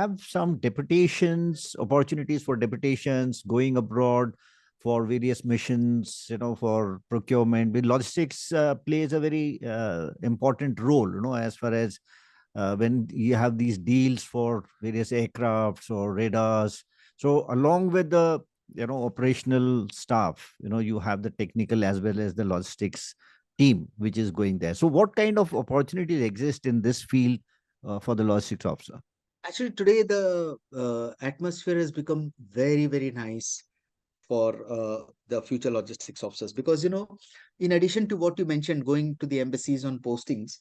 have some deputations, opportunities for deputations, going abroad for various missions, for procurement. But logistics plays a very important role, as far as when you have these deals for various aircrafts or radars. So along with the operational staff, you have the technical as well as the logistics team which is going there. So what kind of opportunities exist in this field for the logistics officer? Actually, today the atmosphere has become very, very nice for the future logistics officers, because in addition to what you mentioned, going to the embassies on postings,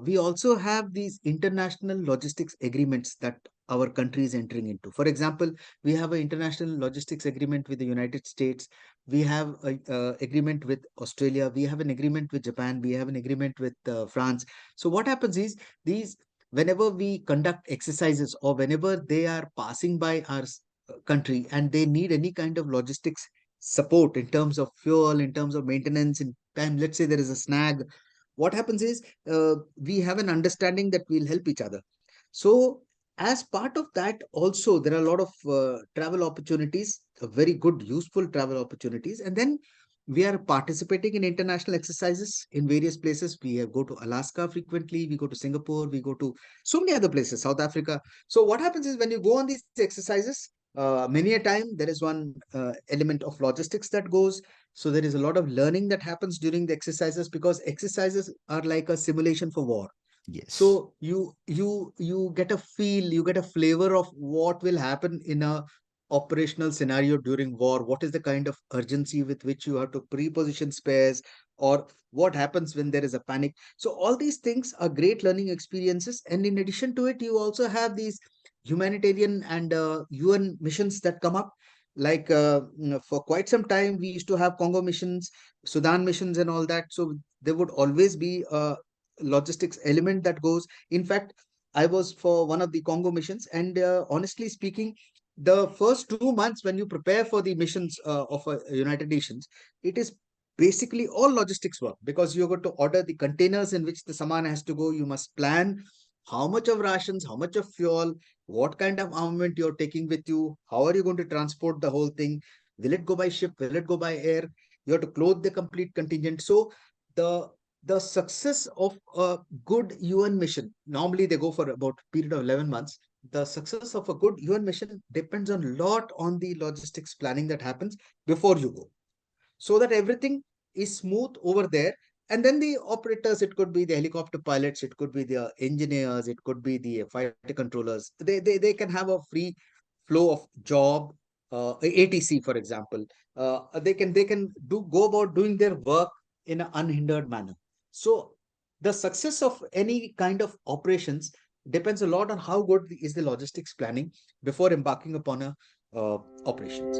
we also have these international logistics agreements that our country is entering into. For example, we have an international logistics agreement with the United States, we have a agreement with Australia, we have an agreement with Japan, we have an agreement with France. So what happens is, these whenever we conduct exercises or whenever they are passing by our country and they need any kind of logistics support in terms of fuel, in terms of maintenance, in time, let's say there is a snag, what happens is, we have an understanding that we'll help each other. So as part of that also, there are a lot of travel opportunities, very good useful travel opportunities. And then we are participating in international exercises in various places. We go to Alaska frequently, we go to Singapore, we go to so many other places, South Africa. So what happens is, when you go on these exercises, many a time there is one element of logistics that goes. So there is a lot of learning that happens during the exercises, because exercises are like a simulation for war. Yes. So you get a feel, you get a flavor of what will happen in a operational scenario during war. What is the kind of urgency with which you have to pre-position spares, or what happens when there is a panic. So all these things are great learning experiences. And in addition to it, you also have these humanitarian and UN missions that come up. Like for quite some time, we used to have Congo missions, Sudan missions, and all that. So there would always be a logistics element that goes. In fact, I was for one of the Congo missions, and honestly speaking, the first 2 months when you prepare for the missions of United Nations, it is basically all logistics work, because you're going to order the containers in which the saman has to go. You must plan how much of rations, how much of fuel, what kind of armament you're taking with you, how are you going to transport the whole thing, will it go by ship, will it go by air, you have to clothe the complete contingent. So the the success of a good UN mission, normally they go for about a period of 11 months. The success of a good UN mission depends a lot on the logistics planning that happens before you go, so that everything is smooth over there. And then the operators, it could be the helicopter pilots, it could be the engineers, it could be the fighter controllers. They can have a free flow of job, ATC, for example. They can go about doing their work in an unhindered manner. So the success of any kind of operations depends a lot on how good is the logistics planning before embarking upon a operations.